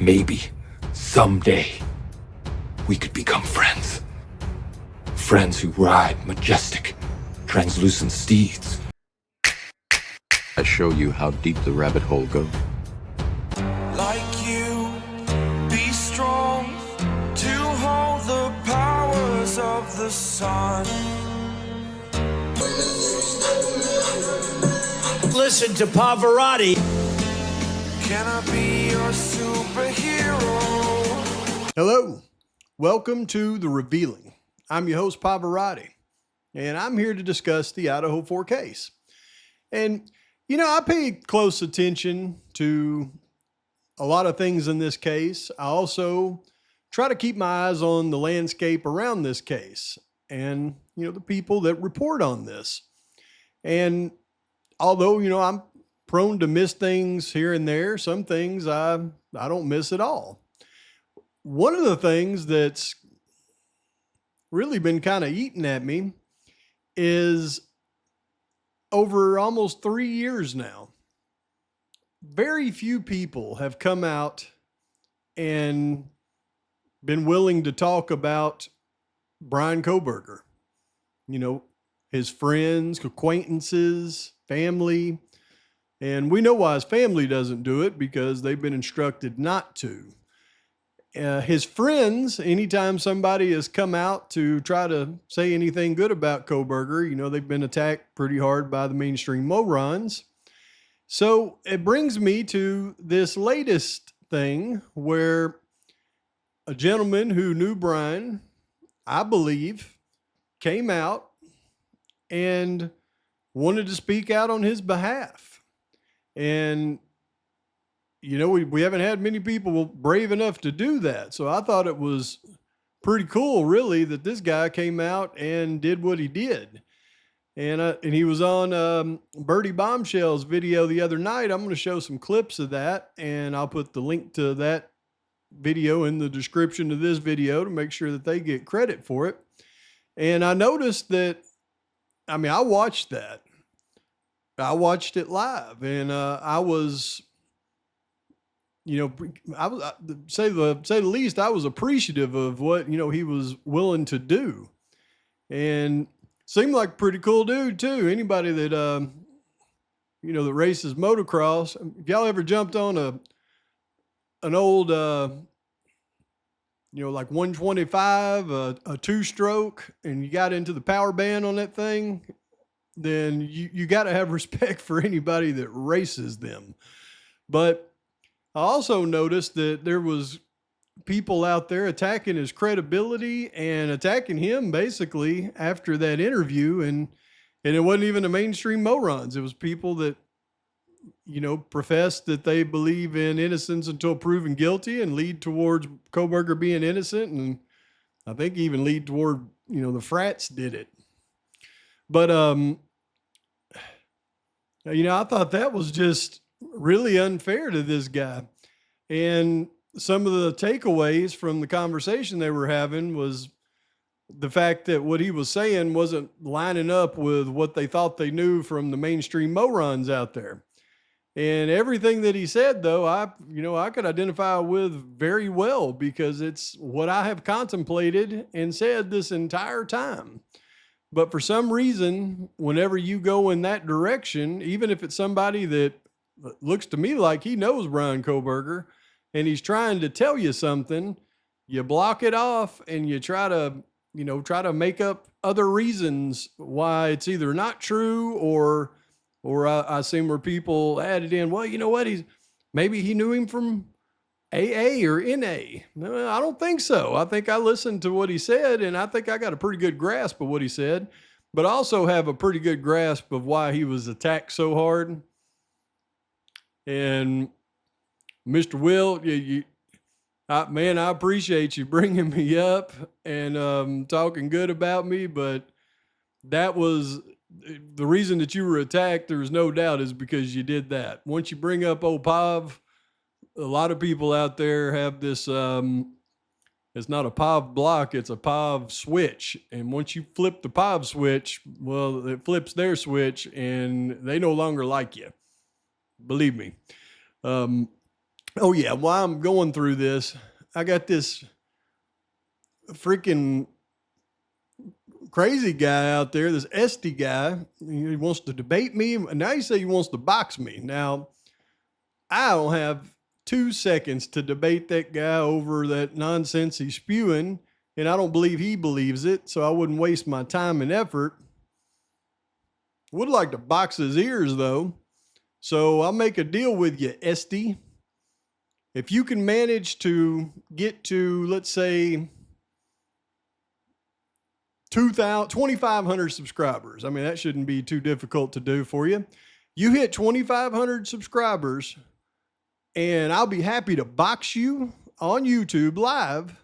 maybe, someday, we could become friends. Friends who ride majestic, translucent steeds. I show you how deep the rabbit hole goes. Like you, be strong to hold the powers of the sun. Listen to Pavarotti. Can I be your superhero? Hello, welcome to The Revealing. I'm your host, Pavarotti, and I'm here to discuss the Idaho 4 case. And, you know, I pay close attention to a lot of things in this case. I also try to keep my eyes on the landscape around this case and, you know, the people that report on this. And although, you know, I'm prone to miss things here and there, some things I don't miss at all. One of the things that's really been kind of eating at me is over almost 3 years now, very few people have come out and been willing to talk about Bryan Kohberger. You know, his friends, acquaintances, family. And we know why his family doesn't do it, because they've been instructed not to. His friends, anytime somebody has come out to try to say anything good about Kohberger, you know, they've been attacked pretty hard by the mainstream morons. So it brings me to this latest thing where a gentleman who knew Bryan, I believe, came out and wanted to speak out on his behalf. And you know, we haven't had many people brave enough to do that. So I thought it was pretty cool, really, that this guy came out and did what he did. And he was on Birdie Bombshell's video the other night. I'm going to show some clips of that, and I'll put the link to that video in the description of this video to make sure that they get credit for it. And I noticed that, I mean, I watched that. I watched it live, and I was... You know, I was say the least, I was appreciative of what, you know, he was willing to do, and seemed like a pretty cool dude too. Anybody that you know, that races motocross, if y'all ever jumped on an old you know, like 125, a two-stroke, and you got into the power band on that thing, then you got to have respect for anybody that races them. But I also noticed that there was people out there attacking his credibility and attacking him basically after that interview. And it wasn't even the mainstream morons. It was people that, you know, profess that they believe in innocence until proven guilty and lead towards Kohberger being innocent. And I think even lead toward, you know, the frats did it. But, you know, I thought that was just really unfair to this guy. And some of the takeaways from the conversation they were having was the fact that what he was saying wasn't lining up with what they thought they knew from the mainstream morons out there. And everything that he said, though, I could identify with very well, because it's what I have contemplated and said this entire time. But for some reason, whenever you go in that direction, even if it's somebody that looks to me like he knows Bryan Kohberger and he's trying to tell you something, you block it off and you try to make up other reasons why it's either not true, or I seen where people added in, well, you know what, maybe he knew him from AA or NA. No, I don't think so. I think I listened to what he said, and I think I got a pretty good grasp of what he said, but I also have a pretty good grasp of why he was attacked so hard. And Mr. Will, man, I appreciate you bringing me up and talking good about me, but that was the reason that you were attacked. There's no doubt is because you did that. Once you bring up old Pav, a lot of people out there have this, it's not a Pav block, it's a Pav switch. And once you flip the Pav switch, well, it flips their switch and they no longer like you. Believe me. Oh yeah, while I'm going through this, I got this freaking crazy guy out there, this Esty guy. He wants to debate me. Now you say he wants to box me. Now, I don't have 2 seconds to debate that guy over that nonsense he's spewing, and I don't believe he believes it, so I wouldn't waste my time and effort. Would like to box his ears, though. So I'll make a deal with you, Esty. If you can manage to get to, let's say, 2,500 subscribers. I mean, that shouldn't be too difficult to do for you. You hit 2,500 subscribers, and I'll be happy to box you on YouTube live,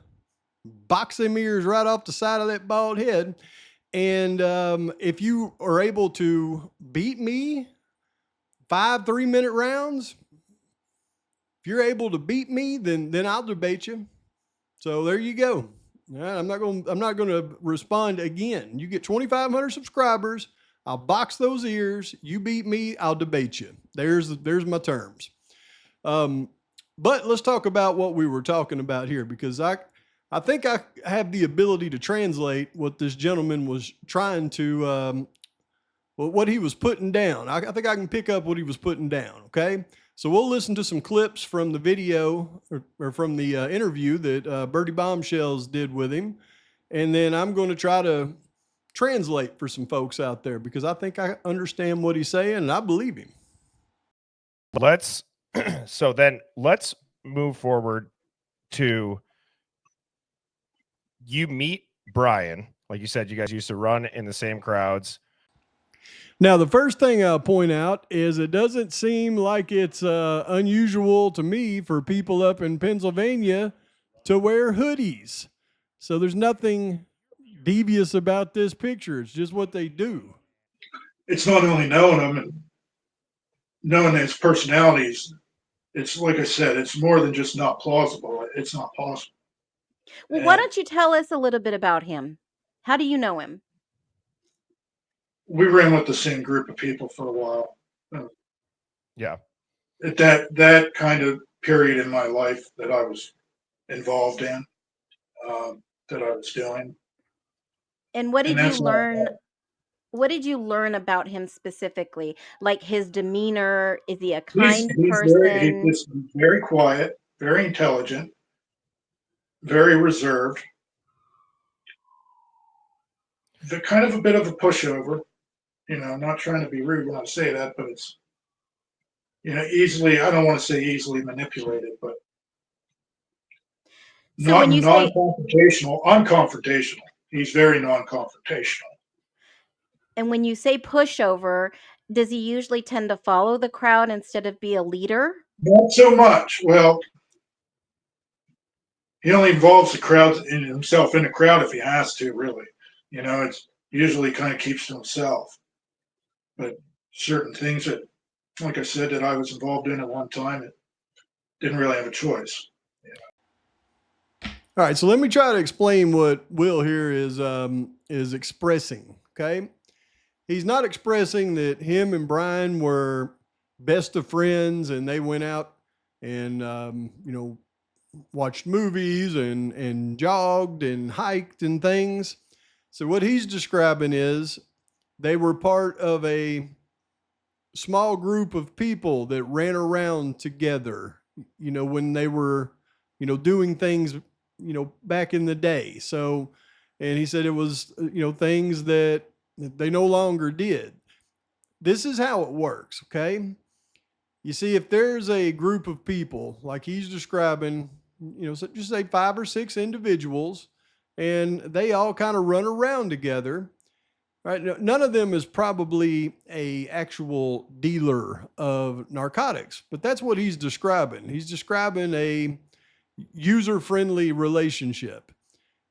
box them ears right off the side of that bald head. And if you are able to beat me 5 3-minute rounds, if you're able to beat me, then I'll debate you. So there you go. All right, I'm not going to respond again. You get 2,500 subscribers, I'll box those ears. You beat me, I'll debate you. There's my terms. But let's talk about what we were talking about here, because I think I have the ability to translate what this gentleman was trying to, what he was putting down. I think I can pick up what he was putting down. Okay. So we'll listen to some clips from the video or from the interview that Bertie Bombshells did with him. And then I'm going to try to translate for some folks out there, because I think I understand what he's saying and I believe him. Let's move forward to, you meet Brian. Like you said, you guys used to run in the same crowds. Now, the first thing I'll point out is it doesn't seem like it's unusual to me for people up in Pennsylvania to wear hoodies. So there's nothing devious about this picture. It's just what they do. It's not only knowing him and knowing his personalities. It's like I said, it's more than just not plausible. It's not possible. Well, why don't you tell us a little bit about him? How do you know him? We ran with the same group of people for a while. Yeah. At that kind of period in my life that I was involved in, that I was doing. And what did you learn? What did you learn about him specifically? Like his demeanor? Is he a kind person? He's very quiet, very intelligent, very reserved. The kind of a bit of a pushover. You know, I'm not trying to be rude when I say that, but it's, you know, easily, I don't want to say easily manipulated, but so when you non-confrontational, unconfrontational. He's very non-confrontational. And when you say pushover, does he usually tend to follow the crowd instead of be a leader? Not so much. Well, he only involves the crowd in himself in the crowd if he has to, really. You know, it's usually kind of keeps to himself. But certain things that, like I said, that I was involved in at one time, it didn't really have a choice. All right, so let me try to explain what Will here is expressing. Okay, he's not expressing that him and Brian were best of friends and they went out and watched movies and jogged and hiked and things. So what he's describing is they were part of a small group of people that ran around together, when they were, doing things, back in the day. So, and he said it was, things that they no longer did. This is how it works. Okay. You see, if there's a group of people like he's describing, so just say 5 or 6 individuals, and they all kind of run around together. Right. None of them is probably a actual dealer of narcotics, but that's what he's describing. He's describing a user-friendly relationship.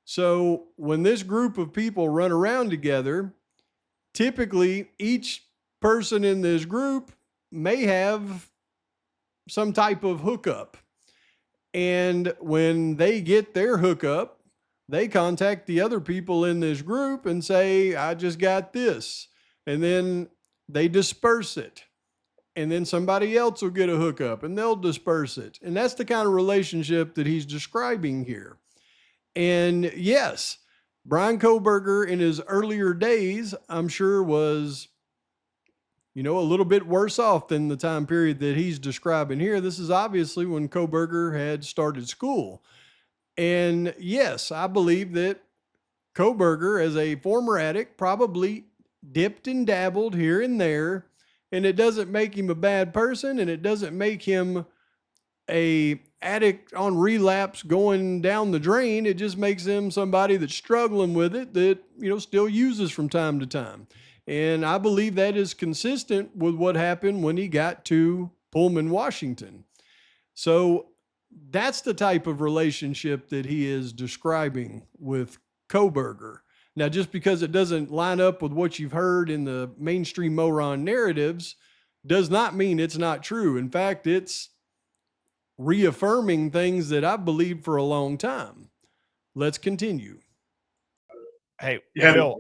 So when this group of people run around together, typically each person in this group may have some type of hookup. And when they get their hookup, they contact the other people in this group and say, I just got this. And then they disperse it. and then somebody else will get a hookup and they'll disperse it. And that's the kind of relationship that he's describing here. And yes, Bryan Kohberger in his earlier days, I'm sure was, a little bit worse off than the time period that he's describing here. This is obviously when Kohberger had started school. And yes, I believe that Kohberger, as a former addict, probably dipped and dabbled here and there, and it doesn't make him a bad person, and it doesn't make him a addict on relapse going down the drain. It just makes him somebody that's struggling with it that, still uses from time to time. And I believe that is consistent with what happened when he got to Pullman, Washington. So that's the type of relationship that he is describing with Kohberger. Now, just because it doesn't line up with what you've heard in the mainstream Moron narratives does not mean it's not true. In fact, it's reaffirming things that I've believed for a long time. Let's continue. Hey, Yeah,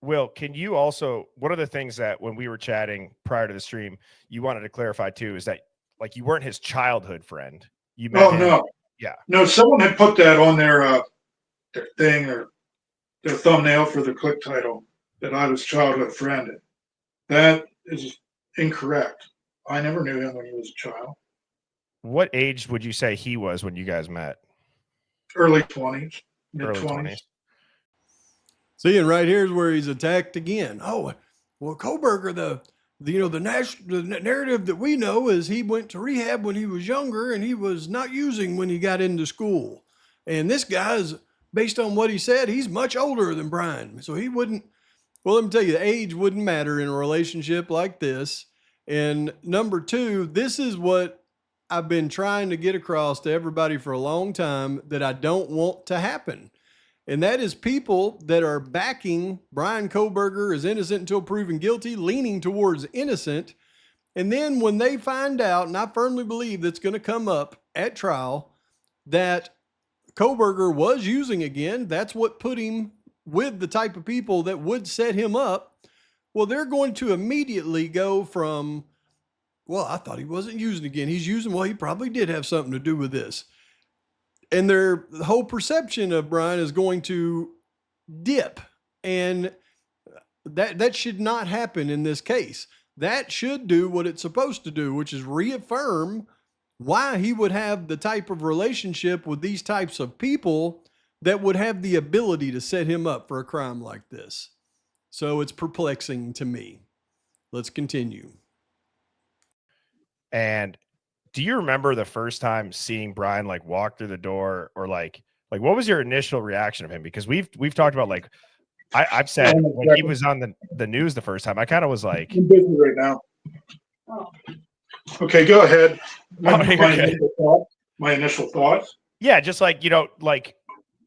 Will, can you also, one of the things that when we were chatting prior to the stream, you wanted to clarify too, is that like you weren't his childhood friend. You met him. No. Yeah. No, someone had put that on their thing or their thumbnail for the click title that I was childhood friend. That is incorrect. I never knew him when he was a child. What age would you say he was when you guys met? Early 20s, mid Early 20s. See, and right here's where he's attacked again. Oh, well, Kohberger, the narrative that we know is he went to rehab when he was younger and he was not using when he got into school. And this guy's, based on what he said, he's much older than Bryan. So he wouldn't, well, let me tell you, the age wouldn't matter in a relationship like this. And number two, this is what I've been trying to get across to everybody for a long time that I don't want to happen. And that is people that are backing Bryan Kohberger is innocent until proven guilty, leaning towards innocent. And then when they find out, and I firmly believe that's going to come up at trial, that Kohberger was using again, that's what put him with the type of people that would set him up. Well, they're going to immediately go from, well, I thought he wasn't using again. He's using, well, he probably did have something to do with this. And the whole perception of Bryan is going to dip. And that should not happen in this case. That should do what it's supposed to do, which is reaffirm why he would have the type of relationship with these types of people that would have the ability to set him up for a crime like this. So it's perplexing to me. Let's continue. And do you remember the first time seeing Bryan like walk through the door, or like what was your initial reaction of him? Because we've talked about, like, I've said when he was on the news the first time, I kind of was like, I'm busy right now. Okay, go ahead. My initial thoughts. Yeah, just like,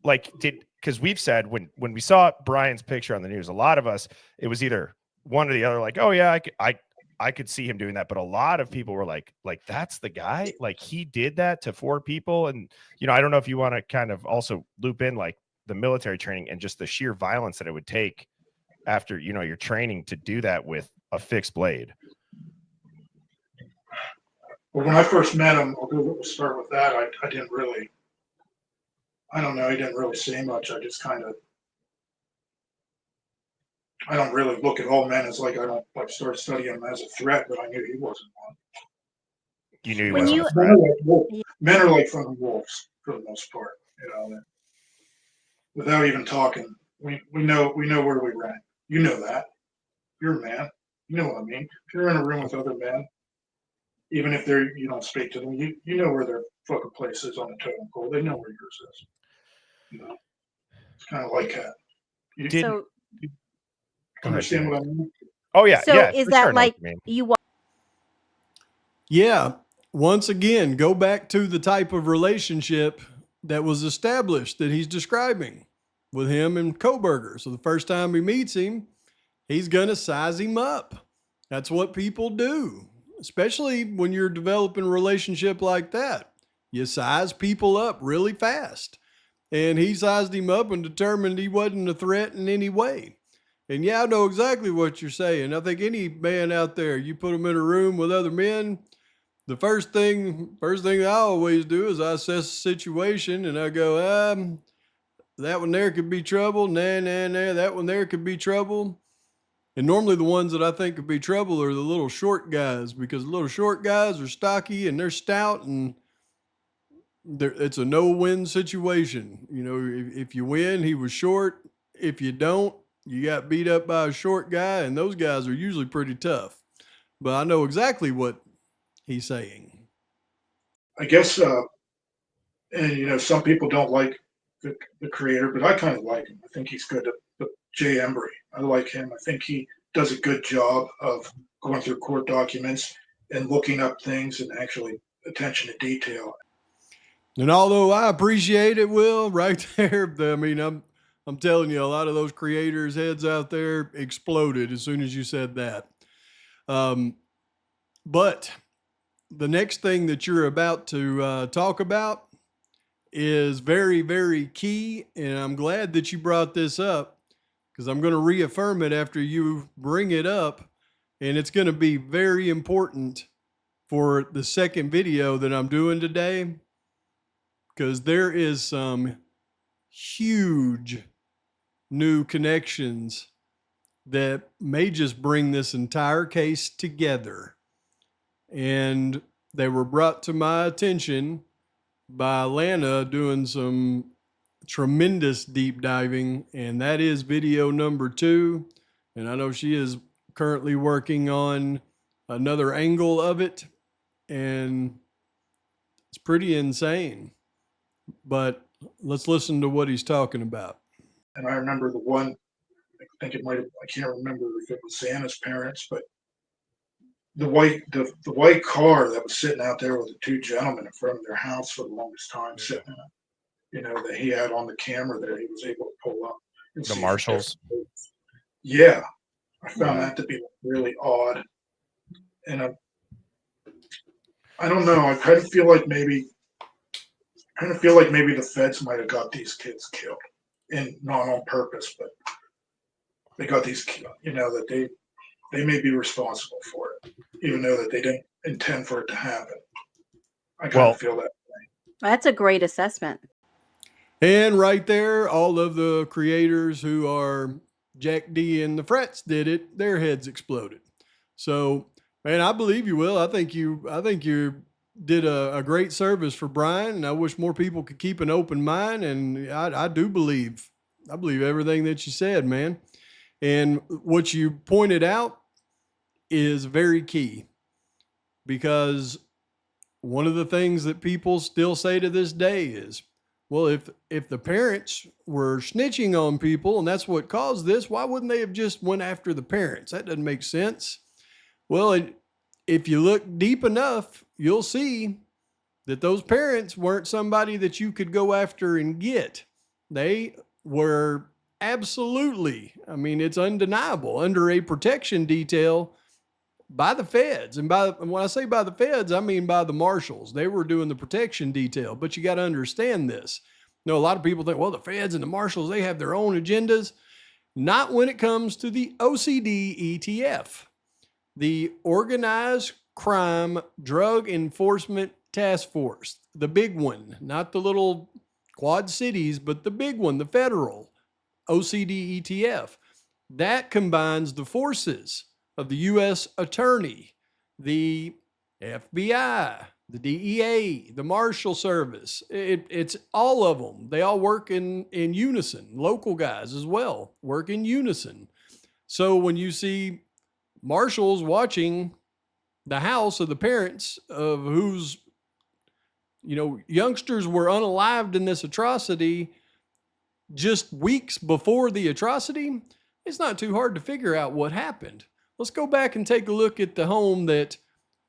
because we've said when we saw Bryan's picture on the news, a lot of us, it was either one or the other, like, oh yeah, I could see him doing that. But a lot of people were like, that's the guy, like he did that to 4 people. And, I don't know if you want to kind of also loop in like the military training and just the sheer violence that it would take after, your training to do that with a fixed blade. Well, when I first met him, we'll start with that. I didn't really, I don't know, he didn't really say much. I just kind of, I don't really look at all men as like, I don't like start studying him as a threat, but I knew he wasn't one. You knew he When wasn't you- a threat. Men are like from wolves for the most part, without even talking. We know where we rank. You know that. You're a man. You know what I mean. If you're in a room with other men, even if you don't speak to them, you know where their fucking place is on the totem pole. They know where yours is. It's kind of like that. You So, understand what I mean? Oh yeah. so yeah, is for that sure, I know like what you mean. you Yeah. Once again, go back to the type of relationship that was established that he's describing with him and Kohberger. So the first time he meets him, he's going to size him up. That's what people do, especially when you're developing a relationship like that. You size people up really fast. And he sized him up and determined he wasn't a threat in any way. And yeah, I know exactly what you're saying. I think any man out there, you put them in a room with other men, the first thing I always do is I assess the situation and I go, that one there could be trouble. Nah, nah, nah. That one there could be trouble. And normally the ones that I think could be trouble are the little short guys, because the little short guys are stocky and they're stout, and it's a no-win situation. You know, if you win, he was short. If you don't, you got beat up by a short guy, and those guys are usually pretty tough. But I know exactly what he's saying. I guess, and some people don't like the creator, but I kind of like him. I think he's good. But Jay Embry, I like him. I think he does a good job of going through court documents and looking up things and actually attention to detail. And although I appreciate it, Will, right there, I mean, I'm telling you, a lot of those creators' heads out there exploded as soon as you said that. But the next thing that you're about to talk about is very, very key. And I'm glad that you brought this up, because I'm going to reaffirm it after you bring it up. And it's going to be very important for the second video that I'm doing today, because there is some huge new connections that may just bring this entire case together. And they were brought to my attention by Lana doing some tremendous deep diving, and that is video number 2. And I know she is currently working on another angle of it, and it's pretty insane. But let's listen to what he's talking about. And I remember the one, I think it might have, I can't remember if it was Xana's parents, but the white car that was sitting out there with the 2 gentlemen in front of their house for the longest time, sitting in it, that he had on the camera there, he was able to pull up. The Marshalls. Yeah. I found that to be really odd. And I don't know. I kind of feel like maybe the feds might have got these kids killed, and not on purpose, but they got these, that they may be responsible for it, even though that they didn't intend for it to happen. I kind of feel that way. That's a great assessment. And right there, all of the creators who are Jack D and the Frets did it, their heads exploded. So, man, I believe you, Will. I think you did a great service for Brian, and I wish more people could keep an open mind. And I believe everything that you said, man. And what you pointed out is very key, because one of the things that people still say to this day is, well, if the parents were snitching on people and that's what caused this, why wouldn't they have just went after the parents? That doesn't make sense. Well, if you look deep enough, you'll see that those parents weren't somebody that you could go after and get. They were absolutely, I mean, it's undeniable, under a protection detail by the feds. And when I say by the feds, I mean by the marshals. They were doing the protection detail. But you got to understand this. A lot of people think, well, the feds and the marshals, they have their own agendas. Not when it comes to the OCD ETF, the Organized Crime Drug Enforcement Task Force, the big one, not the little Quad Cities, but the big one, the federal OCD ETF. That combines the forces of the U.S. Attorney, the FBI, the DEA, the Marshal Service. It's all of them. They all work in unison. Local guys as well work in unison. So when you see marshals watching the house of the parents of whose, youngsters were unalived in this atrocity just weeks before the atrocity, it's not too hard to figure out what happened. Let's go back and take a look at the home that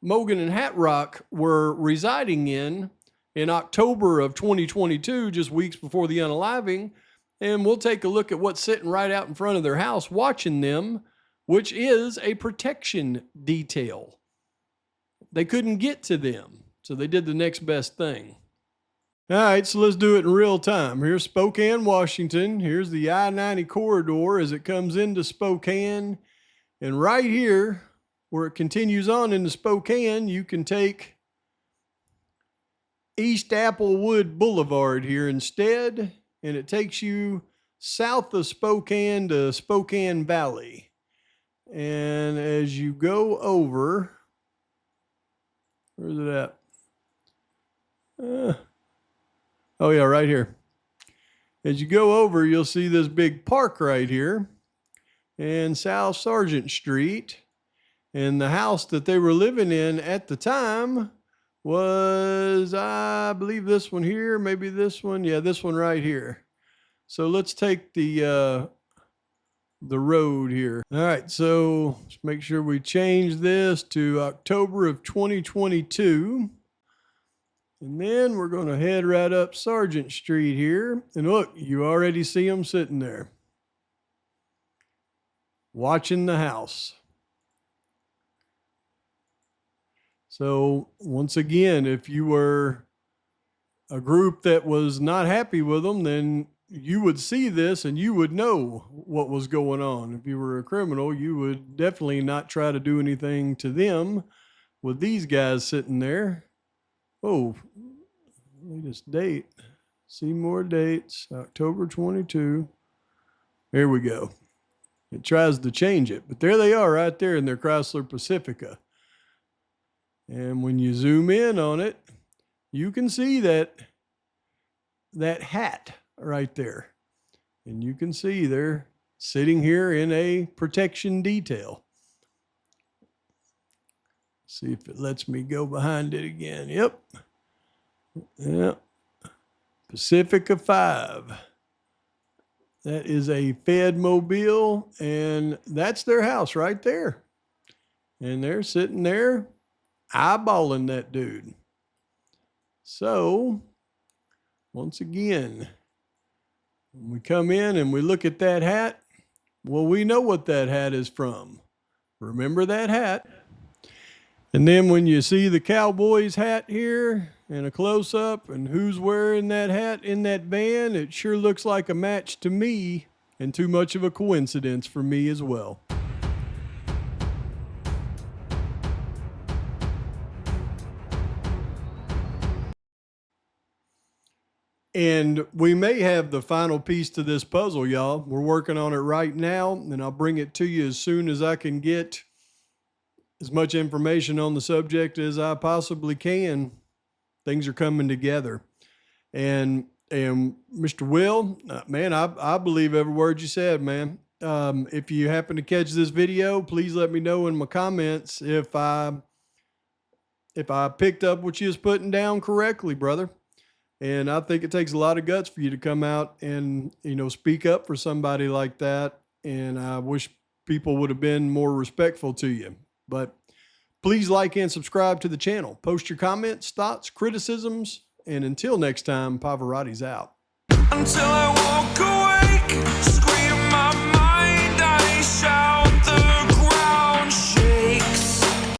Mogan and Hatrock were residing in October of 2022, just weeks before the unaliving. And we'll take a look at what's sitting right out in front of their house watching them, which is a protection detail. They couldn't get to them, so they did the next best thing. All right, so let's do it in real time. Here's Spokane, Washington. Here's the I-90 corridor as it comes into Spokane. And right here, where it continues on into Spokane, you can take East Applewood Boulevard here instead, and it takes you south of Spokane to Spokane Valley. And as you go over, where's it at? Oh yeah, right here. As you go over, you'll see this big park right here and South Sargent Street. And the house that they were living in at the time was, I believe, this one here, maybe this one. Yeah, this one right here. So let's take the road here. All right, so let's make sure we change this to October of 2022. And then we're going to head right up Sargent Street here. And look, you already see them sitting there watching the house. So once again, if you were a group that was not happy with them, then you would see this and you would know what was going on. If you were a criminal, you would definitely not try to do anything to them with these guys sitting there. Oh, latest date. See more dates. October 22. There we go. It tries to change it, but there they are right there in their Chrysler Pacifica. And when you zoom in on it, you can see that hat right there. And you can see they're sitting here in a protection detail. See if it lets me go behind it again. Yep. Yep. Pacifica 5. That is a Fed mobile, and that's their house right there. And they're sitting there eyeballing that dude. So, once again, when we come in and we look at that hat, well, we know what that hat is from. Remember that hat? And then when you see the Cowboys hat here and a close-up and who's wearing that hat in that van, it sure looks like a match to me, and too much of a coincidence for me as well. And we may have the final piece to this puzzle, y'all. We're working on it right now, and I'll bring it to you as soon as I can get as much information on the subject as I possibly can. Things are coming together. And Mr. Will, man, I believe every word you said, man. If you happen to catch this video, please let me know in my comments if I picked up what you was putting down correctly, brother. And I think it takes a lot of guts for you to come out and, speak up for somebody like that. And I wish people would have been more respectful to you. But please like and subscribe to the channel. Post your comments, thoughts, criticisms. And until next time, Pavarotti's out. Until I walk